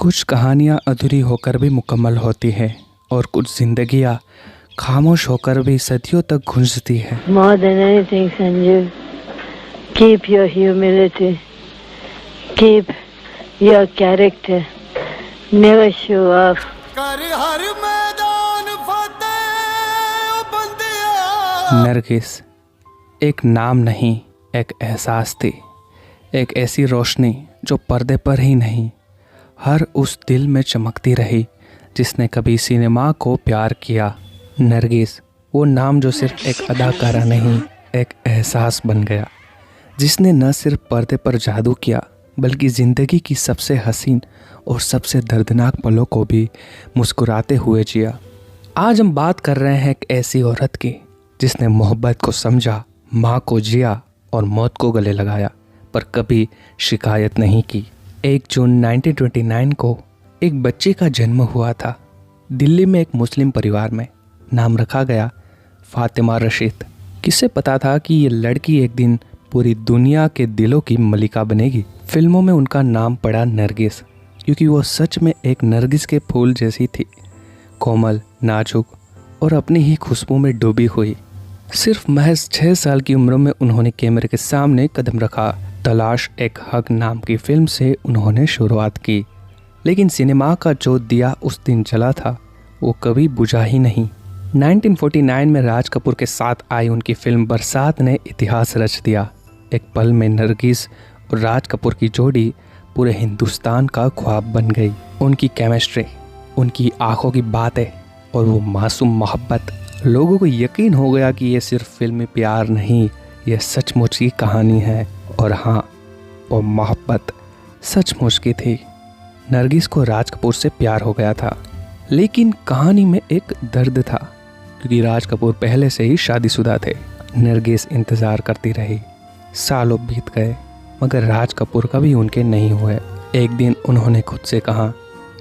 कुछ कहानियाँ अधूरी होकर भी मुकम्मल होती हैं और कुछ जिंदगियाँ खामोश होकर भी सदियों तक गूंजती हैं। More than anything, Sanjeev, keep your humility, keep your character, never show off. Nargis एक नाम नहीं, एक एहसास थी, एक ऐसी रोशनी जो पर्दे पर ही नहीं, हर उस दिल में चमकती रही जिसने कभी सिनेमा को प्यार किया। नरगिस वो नाम जो सिर्फ एक अदाकारा नहीं, एक एहसास बन गया, जिसने न सिर्फ पर्दे पर जादू किया बल्कि ज़िंदगी की सबसे हसीन और सबसे दर्दनाक पलों को भी मुस्कुराते हुए जिया। आज हम बात कर रहे हैं एक ऐसी औरत की जिसने मोहब्बत को समझा, माँ को जिया और मौत को गले लगाया, पर कभी शिकायत नहीं की। 1 जून 1929 को एक बच्चे का जन्म हुआ था। दिल्ली में एक मुस्लिम परिवार में। नाम रखा गया फातिमा रशीद। किसे पता था कि ये लड़की एक दिन पूरी दुनिया के दिलों की मलिका बनेगी। फिल्मों में उनका नाम पड़ा नरगिस, क्योंकि वो सच में एक नरगिस के फूल जैसी थी, कोमल, नाजुक और अपनी ही खुशबू में डूबी हुई। सिर्फ महज 6 साल की उम्र में उन्होंने कैमरे के सामने कदम रखा। तलाश एक हक नाम की फिल्म से उन्होंने शुरुआत की, लेकिन सिनेमा का जो दिया उस दिन जला था वो कभी बुझा ही नहीं। 1949 में राज कपूर के साथ आई उनकी फिल्म बरसात ने इतिहास रच दिया। एक पल में नरगिस और राज कपूर की जोड़ी पूरे हिंदुस्तान का ख्वाब बन गई। उनकी केमिस्ट्री, उनकी आंखों की बातें और वो मासूम मोहब्बत, लोगों को यकीन हो गया कि ये सिर्फ फिल्मी प्यार नहीं, ये सचमुच की कहानी है। और हाँ, वो मोहब्बत सचमुच की थी। नरगिस को राज कपूर से प्यार हो गया था, लेकिन कहानी में एक दर्द था, क्योंकि राज कपूर पहले से ही शादीशुदा थे। नरगिस इंतज़ार करती रही, सालों बीत गए, मगर राज कपूर कभी उनके नहीं हुए। एक दिन उन्होंने खुद से कहा,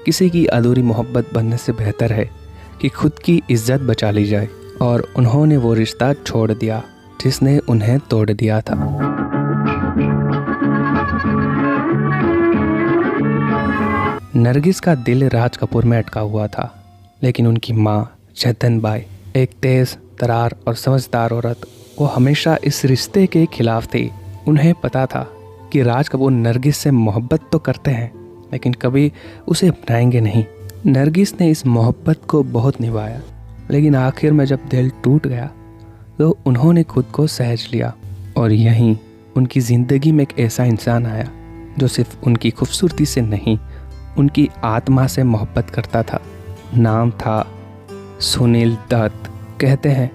किसी की अधूरी मोहब्बत बनने से बेहतर है कि खुद की इज्जत बचा ली जाए। और उन्होंने वो रिश्ता छोड़ दिया जिसने उन्हें तोड़ दिया था। नरगिस का दिल राज कपूर में अटका हुआ था, लेकिन उनकी माँ जतन बाई, एक तेज तरार और समझदार औरत, वो हमेशा इस रिश्ते के खिलाफ थी। उन्हें पता था कि राज कपूर नरगिस से मोहब्बत तो करते हैं, लेकिन कभी उसे अपनाएंगे नहीं। नरगिस ने इस मोहब्बत को बहुत निभाया, लेकिन आखिर में जब दिल टूट गया तो उन्होंने खुद को सहज लिया। और यहीं उनकी ज़िंदगी में एक ऐसा इंसान आया जो सिर्फ उनकी खूबसूरती से नहीं, उनकी आत्मा से मोहब्बत करता था। नाम था सुनील दत्त। कहते हैं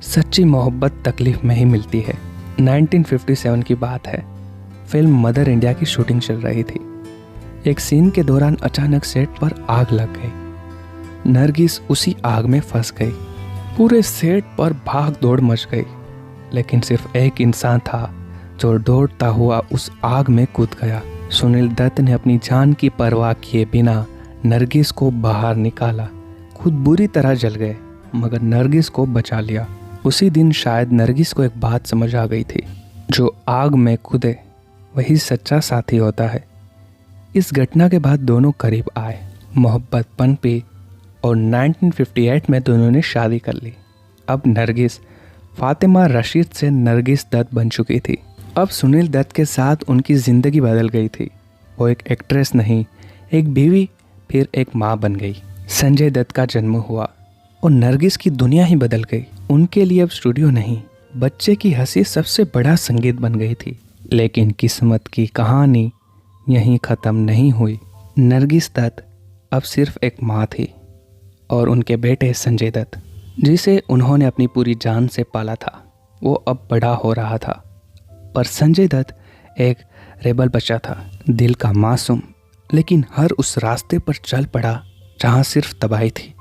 सच्ची मोहब्बत तकलीफ में ही मिलती है। 1957 की बात है। फिल्म मदर इंडिया की शूटिंग चल रही थी। एक सीन के दौरान अचानक सेट पर आग लग गई। नरगिस उसी आग में फंस गई। पूरे सेट पर भाग दौड़ मच गई, लेकिन सिर्फ एक इंसान था जो दौड़ता हुआ उस आग में कूद गया। सुनील दत्त ने अपनी जान की परवाह किए बिना नरगिस को बाहर निकाला। खुद बुरी तरह जल गए, मगर नरगिस को बचा लिया। उसी दिन शायद नरगिस को एक बात समझ आ गई थी, जो आग में कूदे वही सच्चा साथी होता है। इस घटना के बाद दोनों करीब आए, मोहब्बत पनपी और 1958 में दोनों ने शादी कर ली। अब नरगिस फातिमा रशीद से नरगिस दत्त बन चुकी थी। अब सुनील दत्त के साथ उनकी ज़िंदगी बदल गई थी। वो एक एक्ट्रेस नहीं, एक बीवी, फिर एक माँ बन गई। संजय दत्त का जन्म हुआ और नरगिस की दुनिया ही बदल गई। उनके लिए अब स्टूडियो नहीं, बच्चे की हंसी सबसे बड़ा संगीत बन गई थी। लेकिन किस्मत की कहानी यहीं ख़त्म नहीं हुई। नरगिस दत्त अब सिर्फ एक माँ थी और उनके बेटे संजय दत्त, जिसे उन्होंने अपनी पूरी जान से पाला था, वो अब बड़ा हो रहा था। पर संजय दत्त एक रेबल बच्चा था, दिल का मासूम, लेकिन हर उस रास्ते पर चल पड़ा जहाँ सिर्फ तबाही थी।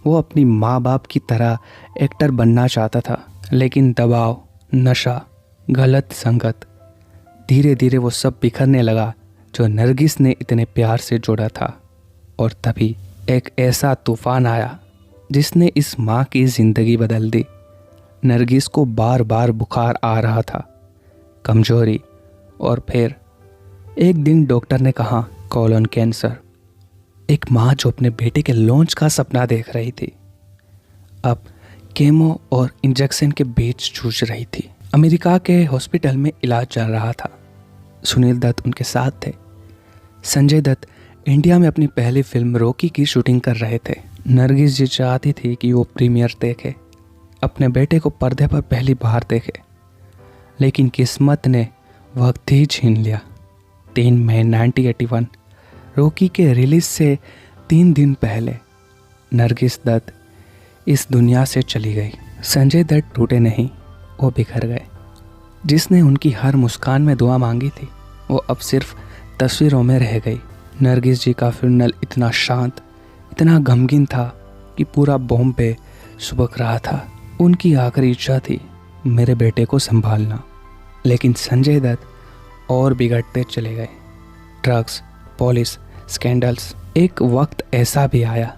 वो अपनी माँ बाप की तरह एक्टर बनना चाहता था, लेकिन दबाव, नशा, गलत संगत, धीरे धीरे वो सब बिखरने लगा जो नरगिस ने इतने प्यार से जोड़ा था। और तभी एक ऐसा तूफान आया जिसने इस माँ की ज़िंदगी बदल दी। नरगिस को बार बार बुखार आ रहा था, कमजोरी, और फिर एक दिन डॉक्टर ने कहा कोलन कैंसर। एक माँ जो अपने बेटे के लॉन्च का सपना देख रही थी, अब केमो और इंजेक्शन के बीच जूझ रही थी। अमेरिका के हॉस्पिटल में इलाज चल रहा था। सुनील दत्त उनके साथ थे। संजय दत्त इंडिया में अपनी पहली फिल्म रॉकी की शूटिंग कर रहे थे। नरगिस जी चाहती थी कि वो प्रीमियर देखे, अपने बेटे को पर्दे पर पहली बार देखे, लेकिन किस्मत ने वक्त ही छीन लिया। 3 मई 1981 रॉकी के रिलीज से 3 दिन पहले नरगिस दत्त इस दुनिया से चली गई। संजय दत्त टूटे नहीं, वो बिखर गए। जिसने उनकी हर मुस्कान में दुआ मांगी थी, वो अब सिर्फ तस्वीरों में रह गई। नरगिस जी का फ्यूनरल इतना शांत, इतना गमगीन था कि पूरा बॉम्बे सुबक रहा था। उनकी आखिरी इच्छा थी मेरे बेटे को संभालना। लेकिन संजय दत्त और बिगड़ते चले गए। Drugs, police, scandals. एक वक्त ऐसा भी आया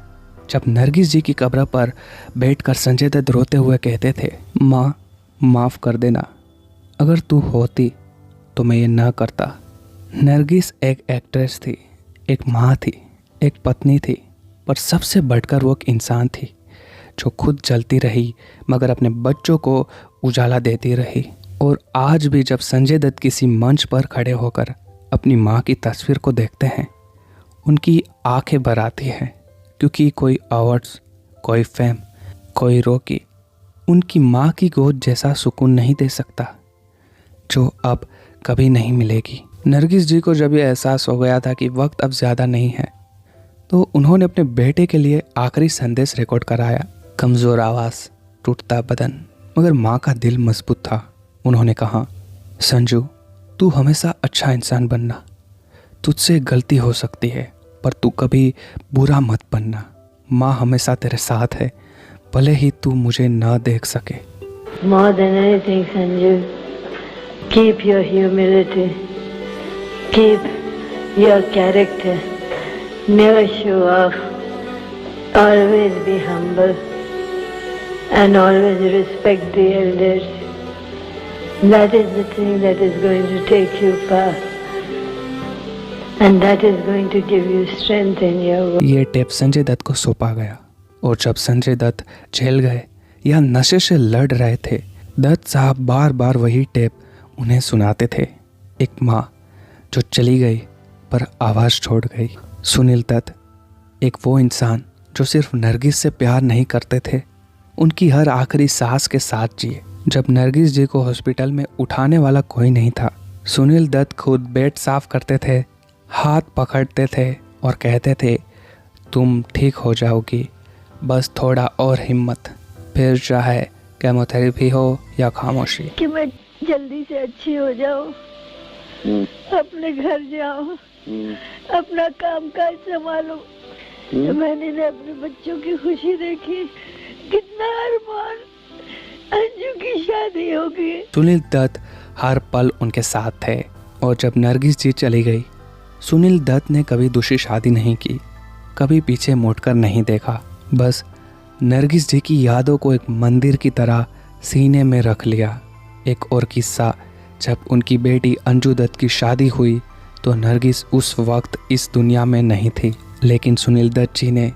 जब नरगिस जी की कब्र पर बैठकर संजय दत्त रोते हुए कहते थे, माँ माफ़ कर देना, अगर तू होती तो मैं ये ना करता। नरगिस एक एक्ट्रेस थी, एक माँ थी, एक पत्नी थी, पर सबसे बढ़कर वो एक इंसान थी जो खुद जलती रही मगर अपने बच्चों को उजाला देती रही। और आज भी जब संजय दत्त किसी मंच पर खड़े होकर अपनी माँ की तस्वीर को देखते हैं, उनकी आंखें भर आती हैं, क्योंकि कोई अवार्ड्स, कोई फेम, कोई रॉकी उनकी माँ की गोद जैसा सुकून नहीं दे सकता जो अब कभी नहीं मिलेगी। नरगिस जी को जब ये एहसास हो गया था कि वक्त अब ज़्यादा नहीं है, तो उन्होंने अपने बेटे के लिए आखिरी संदेश रिकॉर्ड कराया। कमज़ोर आवाज़, टूटता बदन, मगर माँ का दिल मजबूत था। उन्होंने कहा, संजू, तू हमेशा अच्छा इंसान बनना। तुझसे गलती हो सकती है, पर तू कभी बुरा मत बनना। माँ हमेशा तेरे साथ है, भले ही तू मुझे ना देख सके। More than anything, Sanju, keep your humility, keep your character, never show off, always be humble, and always respect the elders. That is the thing that is going to take you far, and that is going to give you strength in your work. ये tape Sanjay Dutt को सौंपा गया, और जब Sanjay Dutt jail गए या नशे से लड़ रहे थे, दत्त साहब बार बार वही टेप उन्हें सुनाते थे। एक माँ जो चली गई पर आवाज़ छोड़ गई। सुनील दत्त, एक वो इंसान जो सिर्फ नरगिस से प्यार नहीं करते थे, उनकी हर आखिरी सांस के साथ जिए। जब नरगिस जी को हॉस्पिटल में उठाने वाला कोई नहीं था, सुनील दत्त खुद बेड साफ करते थे, हाथ पकड़ते थे और कहते थे, तुम ठीक हो जाओगी, बस थोड़ा और हिम्मत, फिर चाहे केमोथेरेपी हो या खामोशी। कि मैं जल्दी से अच्छी हो जाऊं, अपने घर जाऊं, अपना काम काज संभालूं। मैंने अपने बच्चों की खुशी देखी, कितना अरमान, अंजू की शादी होगी। सुनील दत्त हर पल उनके साथ थे, और जब नरगिस जी चली गई, सुनील दत्त ने कभी दूसरी शादी नहीं की, कभी पीछे मुड़कर नहीं देखा। बस नरगिस जी की यादों को एक मंदिर की तरह सीने में रख लिया। एक और किस्सा, जब उनकी बेटी अंजू दत्त की शादी हुई तो नरगिस उस वक्त इस दुनिया में नहीं थी, लेकिन सुनील दत्त जी ने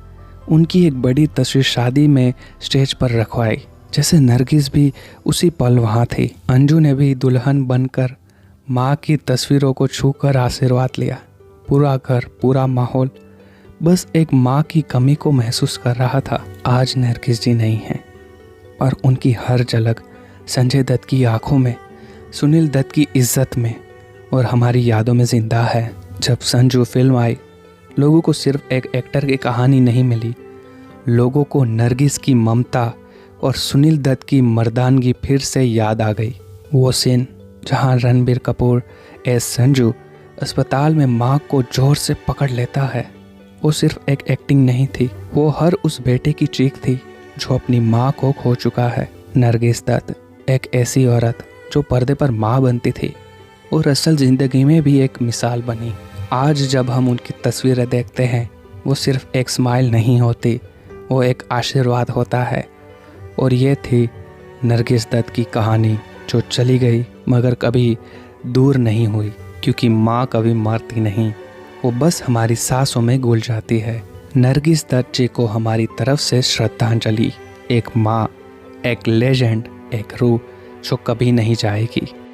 उनकी एक बड़ी तस्वीर शादी में स्टेज पर रखवाई। जैसे नरगिस भी उसी पल वहाँ थी। अंजू ने भी दुल्हन बनकर माँ की तस्वीरों को छूकर आशीर्वाद लिया। पूरा घर, पूरा माहौल बस एक माँ की कमी को महसूस कर रहा था। आज नरगिस जी नहीं हैं, और उनकी हर झलक संजय दत्त की आंखों में, सुनील दत्त की इज्जत में और हमारी यादों में जिंदा है। जब संजू फिल्म आई, लोगों को सिर्फ एक एक्टर की कहानी नहीं मिली, लोगों को नरगिस की ममता और सुनील दत्त की मर्दानगी फिर से याद आ गई। वो सीन जहां रणबीर कपूर एस संजू अस्पताल में माँ को जोर से पकड़ लेता है, वो सिर्फ एक एक्टिंग नहीं थी, वो हर उस बेटे की चीख थी जो अपनी माँ को खो चुका है। नरगिस दत्त एक ऐसी औरत जो पर्दे पर माँ बनती थी और असल ज़िंदगी में भी एक मिसाल बनी। आज जब हम उनकी तस्वीरें देखते हैं, वो सिर्फ एक स्माइल नहीं होती, वो एक आशीर्वाद होता है। और ये थी नरगिस दत्त की कहानी, जो चली गई मगर कभी दूर नहीं हुई, क्योंकि माँ कभी मरती नहीं, वो बस हमारी सांसों में घुल जाती है। नरगिस दत्त जी को हमारी तरफ से श्रद्धांजलि। एक माँ, एक लेजेंड, एक रूह जो कभी नहीं जाएगी।